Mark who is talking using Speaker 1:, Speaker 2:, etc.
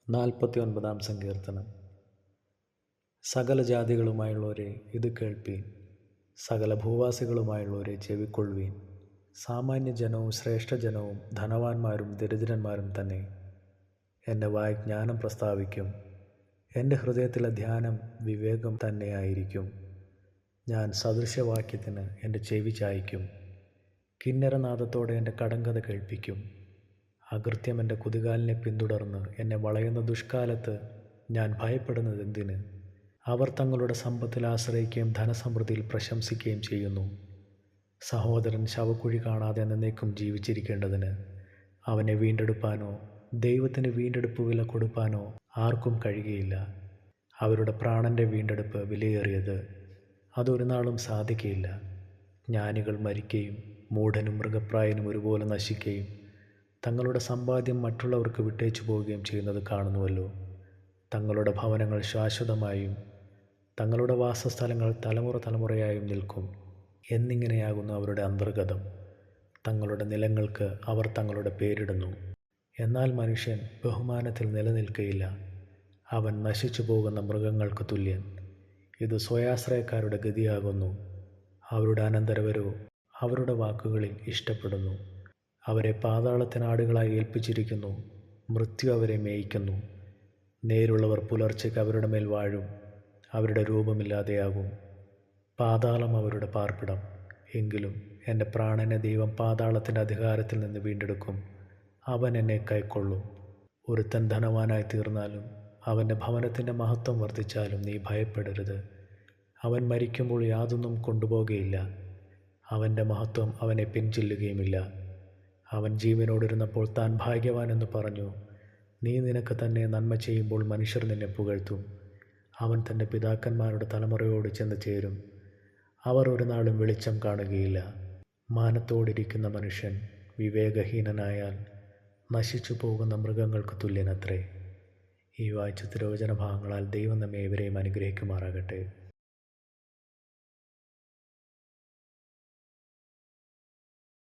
Speaker 1: 49 സങ്കീർത്തനം. സകല ജാതികളുമായുള്ളവരെ ഇത് കേൾപ്പീൻ, സകല ഭൂവാസികളുമായുള്ളവരെ ചെവിക്കൊള്ളുവീൻ. സാമാന്യജനവും ശ്രേഷ്ഠജനവും ധനവാന്മാരും ദരിദ്രന്മാരും തന്നെ എൻ്റെ വായ് ജ്ഞാനം പ്രസ്താവിക്കും. എൻ്റെ ഹൃദയത്തിലെ ധ്യാനം വിവേകം തന്നെയായിരിക്കും. ഞാൻ സദൃശവാക്യത്തിന് എൻ്റെ ചെവി ചായ്ക്കും. കിന്നരനാദത്തോടെ എൻ്റെ കടങ്കഥ കേൾപ്പിക്കും. അകൃത്യം എൻ്റെ കുതികാലിനെ പിന്തുടർന്ന് എന്നെ വളയുന്ന ദുഷ്കാലത്ത് ഞാൻ ഭയപ്പെടുന്നതെന്തിന്? അവർ തങ്ങളുടെ സമ്പത്തിൽ ആശ്രയിക്കുകയും ധനസമൃദ്ധിയിൽ പ്രശംസിക്കുകയും ചെയ്യുന്നു. സഹോദരൻ ശവക്കുഴി കാണാതെ എന്നേക്കും ജീവിച്ചിരിക്കേണ്ടതിന് അവനെ വീണ്ടെടുപ്പാനോ ദൈവത്തിന് വീണ്ടെടുപ്പ് വില കൊടുപ്പാനോ ആർക്കും കഴിയുകയില്ല. അവരുടെ പ്രാണൻ്റെ വീണ്ടെടുപ്പ് വിലയേറിയത്, അതൊരു നാളും സാധിക്കുകയില്ല. ജ്ഞാനികൾ മരിക്കുകയും മൂഢനും മൃഗപ്രായനും ഒരുപോലെ നശിക്കുകയും തങ്ങളുടെ സമ്പാദ്യം മറ്റുള്ളവർക്ക് വിട്ടേച്ചു പോവുകയും ചെയ്യുന്നത് കാണുന്നുവല്ലോ. തങ്ങളുടെ ഭവനങ്ങൾ ശാശ്വതമായും തങ്ങളുടെ വാസസ്ഥലങ്ങൾ തലമുറ തലമുറയായും നിൽക്കും എന്നിങ്ങനെയാകുന്നു അവരുടെ അന്തർഗതം. തങ്ങളുടെ നിലങ്ങൾക്ക് അവർ തങ്ങളുടെ പേരിടുന്നു. എന്നാൽ മനുഷ്യൻ ബഹുമാനത്തിൽ നിലനിൽക്കുകയില്ല. അവൻ നശിച്ചു പോകുന്ന മൃഗങ്ങൾക്ക് തുല്യൻ. ഇത് സ്വയാശ്രയക്കാരുടെ ഗതിയാകുന്നു. അവരുടെ അനന്തരവരോ അവരുടെ വാക്കുകളിൽ ഇഷ്ടപ്പെടുന്നു. അവരെ പാതാളത്തിന് ആടുകളായി ഏൽപ്പിച്ചിരിക്കുന്നു. മൃത്യു അവരെ മേയിക്കുന്നു. നേരുള്ളവർ പുലർച്ചയ്ക്ക് അവരുടെ മേൽ വാഴും. അവരുടെ രൂപമില്ലാതെയാകും. പാതാളം അവരുടെ പാർപ്പിടം. എങ്കിലും എൻ്റെ പ്രാണനെ ദൈവം പാതാളത്തിൻ്റെ അധികാരത്തിൽ നിന്ന് വീണ്ടെടുക്കും. അവൻ എന്നെ കൈക്കൊള്ളും. ഒരുത്തൻ ധനവാനായി തീർന്നാലും അവൻ്റെ ഭവനത്തിൻ്റെ മഹത്വം വർദ്ധിച്ചാലും നീ ഭയപ്പെടരുത്. അവൻ മരിക്കുമ്പോൾ യാതൊന്നും കൊണ്ടുപോകുകയില്ല. അവൻ്റെ മഹത്വം അവനെ പിൻചെല്ലുകയുമില്ല. അവൻ ജീവനോടിരുന്നപ്പോൾ താൻ ഭാഗ്യവാൻ എന്ന് പറഞ്ഞു. നീ നിനക്ക് തന്നെ നന്മ ചെയ്യുമ്പോൾ മനുഷ്യർ നിന്നെ പുകഴ്ത്തും. അവൻ തൻ്റെ പിതാക്കന്മാരുടെ തലമുറയോട് ചെന്ന് ചേരും. അവർ ഒരു നാളും വെളിച്ചം കാണുകയില്ല. മാനത്തോടിരിക്കുന്ന മനുഷ്യൻ വിവേകഹീനനായാൽ നശിച്ചു പോകുന്ന മൃഗങ്ങൾക്ക് തുല്യനത്രേ. ഈ വായിച്ച തിരുവചന ഭാഗങ്ങളാൽ ദൈവം നമ്മെ ഏവരെയും അനുഗ്രഹിക്കുമാറാകട്ടെ.